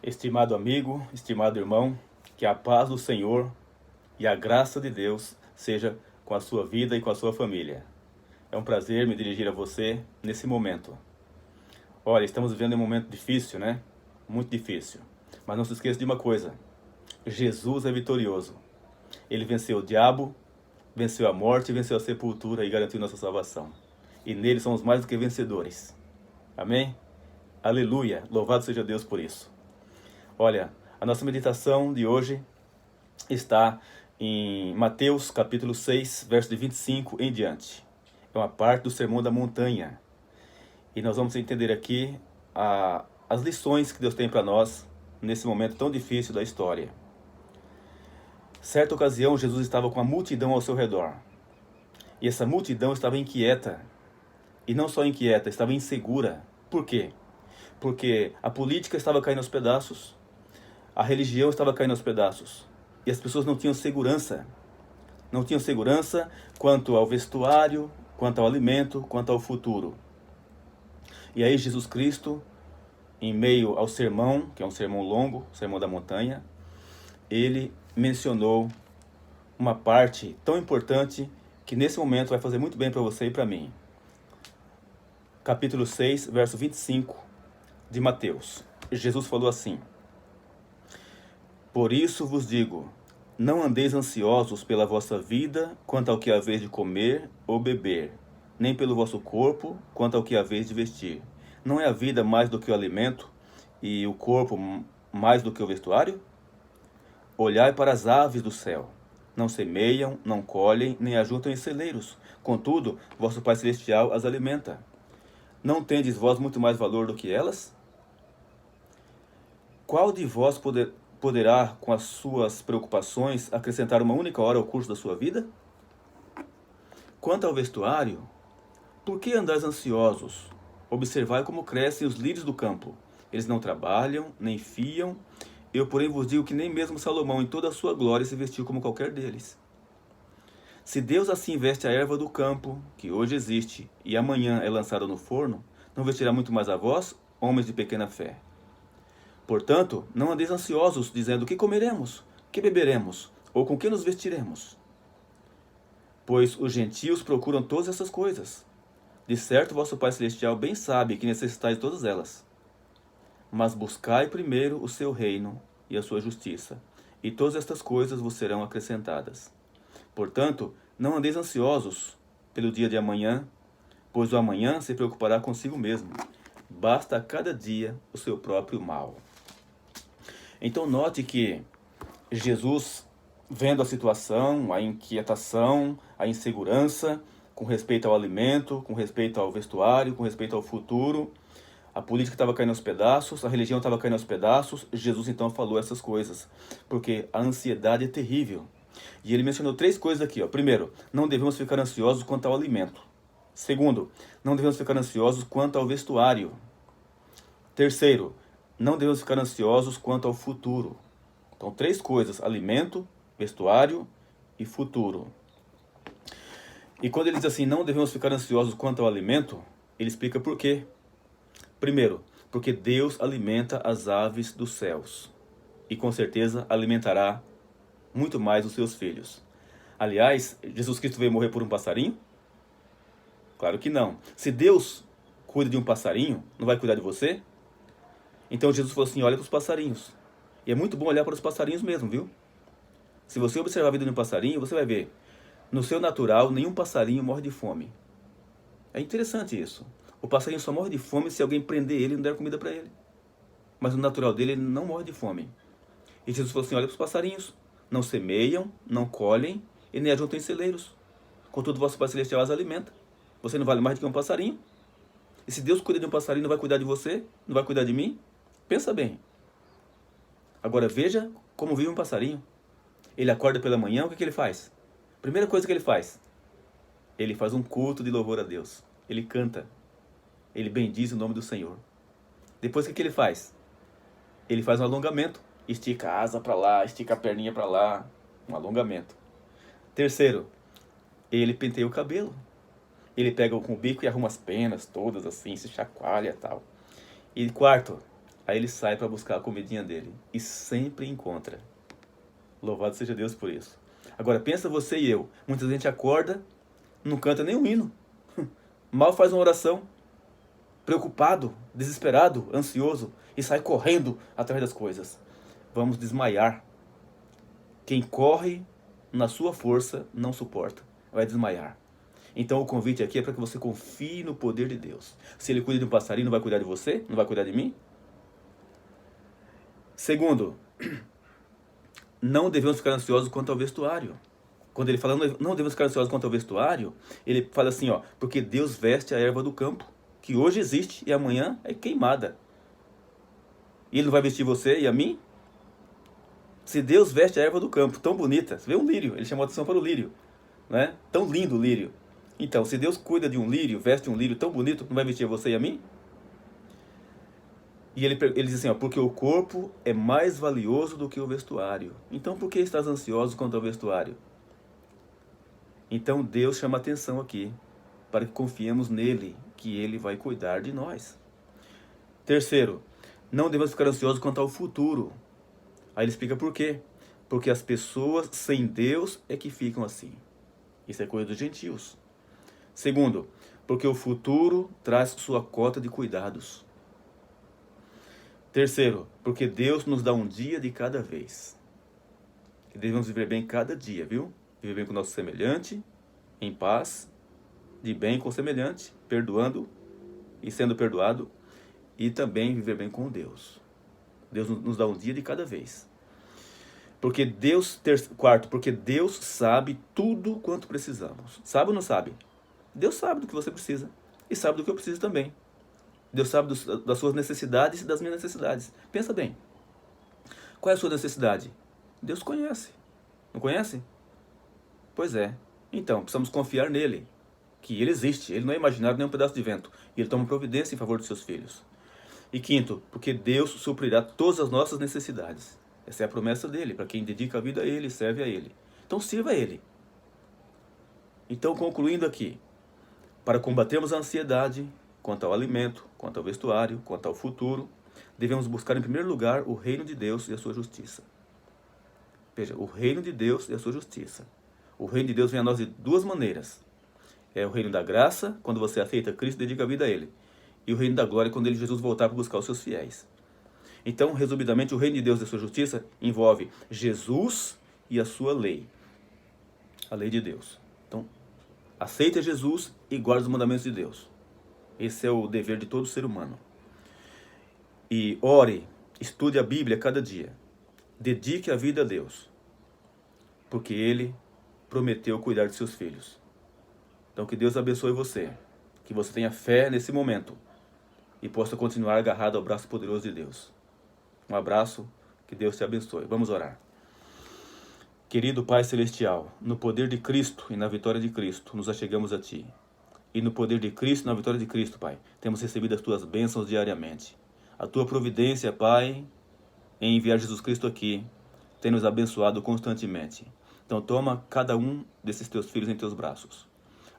Estimado amigo, estimado irmão, que a paz do Senhor e a graça de Deus seja com a sua vida e com a sua família. É um prazer me dirigir a você nesse momento. Olha, estamos vivendo um momento difícil, né? Muito difícil. Mas não se esqueça de uma coisa: Jesus é vitorioso. Ele venceu o diabo, venceu a morte, venceu a sepultura e garantiu nossa salvação. E nele somos mais do que vencedores. Amém? Aleluia! Louvado seja Deus por isso. Olha, a nossa meditação de hoje está em Mateus capítulo 6, verso de 25 em diante. É uma parte do Sermão da Montanha. E nós vamos entender aqui as lições que Deus tem para nós nesse momento tão difícil da história. Certa ocasião, Jesus estava com a multidão ao seu redor. E essa multidão estava inquieta. E não só inquieta, estava insegura. Por quê? Porque a política estava caindo aos pedaços, a religião estava caindo aos pedaços. E as pessoas não tinham segurança. Não tinham segurança quanto ao vestuário, quanto ao alimento, quanto ao futuro. E aí Jesus Cristo, em meio ao sermão, que é um sermão longo, o Sermão da Montanha, ele mencionou uma parte tão importante que nesse momento vai fazer muito bem para você e para mim. Capítulo 6, verso 25 de Mateus. Jesus falou assim: Por isso vos digo, não andeis ansiosos pela vossa vida, quanto ao que haveis de comer ou beber, nem pelo vosso corpo, quanto ao que haveis de vestir. Não é a vida mais do que o alimento, e o corpo mais do que o vestuário? Olhai para as aves do céu. Não semeiam, não colhem, nem ajuntam em celeiros. Contudo, vosso Pai Celestial as alimenta. Não tendes vós muito mais valor do que elas? Qual de vós poderá, com as suas preocupações, acrescentar uma única hora ao curso da sua vida? Quanto ao vestuário, por que andais ansiosos? Observai como crescem os lírios do campo. Eles não trabalham, nem fiam. Eu, porém, vos digo que nem mesmo Salomão, em toda a sua glória, se vestiu como qualquer deles. Se Deus assim veste a erva do campo, que hoje existe, e amanhã é lançada no forno, não vestirá muito mais a vós, homens de pequena fé? Portanto, não andeis ansiosos, dizendo: que comeremos, que beberemos, ou com que nos vestiremos? Pois os gentios procuram todas essas coisas. De certo, vosso Pai Celestial bem sabe que necessitais de todas elas. Mas buscai primeiro o seu reino e a sua justiça, e todas estas coisas vos serão acrescentadas. Portanto, não andeis ansiosos pelo dia de amanhã, pois o amanhã se preocupará consigo mesmo. Basta a cada dia o seu próprio mal. Então note que Jesus, vendo a situação, a inquietação, a insegurança, com respeito ao alimento, com respeito ao vestuário, com respeito ao futuro, a política estava caindo aos pedaços, a religião estava caindo aos pedaços, Jesus então falou essas coisas, porque a ansiedade é terrível. E ele mencionou 3 coisas aqui. Primeiro, não devemos ficar ansiosos quanto ao alimento. Segundo, não devemos ficar ansiosos quanto ao vestuário. Terceiro, não devemos ficar ansiosos quanto ao futuro. Então, 3 coisas: alimento, vestuário e futuro. E quando ele diz assim, não devemos ficar ansiosos quanto ao alimento, ele explica por quê. Primeiro, porque Deus alimenta as aves dos céus. E com certeza alimentará muito mais os seus filhos. Aliás, Jesus Cristo veio morrer por um passarinho? Claro que não. Se Deus cuida de um passarinho, não vai cuidar de você? Então Jesus falou assim, olha para os passarinhos. E é muito bom olhar para os passarinhos mesmo, viu? Se você observar a vida de um passarinho, você vai ver, no seu natural, nenhum passarinho morre de fome. É interessante isso. O passarinho só morre de fome se alguém prender ele e não der comida para ele. Mas no natural dele, ele não morre de fome. E Jesus falou assim, olha para os passarinhos. Não semeiam, não colhem e nem ajuntam em celeiros. Contudo, vosso Pai Celestial as alimenta. Você não vale mais do que um passarinho? E se Deus cuida de um passarinho, não vai cuidar de você? Não vai cuidar de mim? Pensa bem. Agora veja como vive um passarinho. Ele acorda pela manhã, o que ele faz? Primeira coisa que ele faz um culto de louvor a Deus. Ele canta. Ele bendiz o nome do Senhor. Depois o que ele faz? Ele faz um alongamento. Estica a asa para lá, estica a perninha para lá. Um alongamento. Terceiro, ele penteia o cabelo. Ele pega com o bico e arruma as penas todas assim, se chacoalha e tal. E quarto, Aí ele sai para buscar a comidinha dele e sempre encontra. Louvado seja Deus por isso. Agora pensa você e eu. Muita gente acorda, não canta nem um hino. Mal faz uma oração. Preocupado, desesperado, ansioso e sai correndo atrás das coisas. Vamos desmaiar. Quem corre na sua força não suporta, vai desmaiar. Então o convite aqui é para que você confie no poder de Deus. Se ele cuida de um passarinho, não vai cuidar de você? Não vai cuidar de mim? Segundo, não devemos ficar ansiosos quanto ao vestuário. Quando ele fala não devemos ficar ansiosos quanto ao vestuário, ele fala assim, ó, porque Deus veste a erva do campo, que hoje existe e amanhã é queimada. E ele não vai vestir você e a mim? Se Deus veste a erva do campo, tão bonita, você vê um lírio, ele chamou a atenção para o lírio, né? Tão lindo o lírio. Então, se Deus cuida de um lírio, veste um lírio tão bonito, não vai vestir você e a mim? E ele diz assim, ó, porque o corpo é mais valioso do que o vestuário. Então, por que estás ansioso quanto ao vestuário? Então, Deus chama a atenção aqui, para que confiemos nele, que ele vai cuidar de nós. Terceiro, não devemos ficar ansiosos quanto ao futuro. Aí ele explica por quê. Porque as pessoas sem Deus é que ficam assim. Isso é coisa dos gentios. Segundo, porque o futuro traz sua cota de cuidados. Terceiro, porque Deus nos dá um dia de cada vez. E devemos viver bem cada dia, viu? Viver bem com o nosso semelhante, em paz, de bem com o semelhante, perdoando e sendo perdoado, e também viver bem com Deus. Deus nos dá um dia de cada vez. Quarto, porque Deus sabe tudo quanto precisamos. Sabe ou não sabe? Deus sabe do que você precisa e sabe do que eu preciso também. Deus sabe das suas necessidades e das minhas necessidades. Pensa bem. Qual é a sua necessidade? Deus conhece. Não conhece? Pois é. Então, precisamos confiar nele. Que ele existe. Ele não é imaginário nem um pedaço de vento. E ele toma providência em favor dos seus filhos. E quinto, porque Deus suprirá todas as nossas necessidades. Essa é a promessa dele, para quem dedica a vida a ele, serve a ele. Então sirva a ele. Então, concluindo aqui, para combatermos a ansiedade quanto ao alimento, quanto ao vestuário, quanto ao futuro, devemos buscar em primeiro lugar o reino de Deus e a sua justiça. Veja, o reino de Deus e a sua justiça. O reino de Deus vem a nós de duas maneiras. É o reino da graça, quando você aceita Cristo e dedica a vida a ele. E o reino da glória, quando Jesus voltar para buscar os seus fiéis. Então, resumidamente, o reino de Deus e a sua justiça envolve Jesus e a sua lei. A lei de Deus. Então, aceita Jesus e guarda os mandamentos de Deus. Esse é o dever de todo ser humano. E ore, estude a Bíblia cada dia. Dedique a vida a Deus. Porque Ele prometeu cuidar de seus filhos. Então, que Deus abençoe você. Que você tenha fé nesse momento. E possa continuar agarrado ao braço poderoso de Deus. Um abraço, que Deus te abençoe. Vamos orar. Querido Pai Celestial, no poder de Cristo e na vitória de Cristo, nos achegamos a Ti. E no poder de Cristo e na vitória de Cristo, Pai, temos recebido as Tuas bênçãos diariamente. A Tua providência, Pai, em enviar Jesus Cristo aqui, tem nos abençoado constantemente. Então toma cada um desses Teus filhos em Teus braços.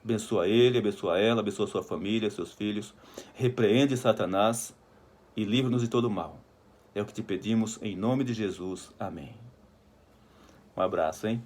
Abençoa ele, abençoa ela, abençoa sua família, seus filhos. Repreende Satanás e livra-nos de todo mal. É o que te pedimos em nome de Jesus. Amém. Um abraço, hein?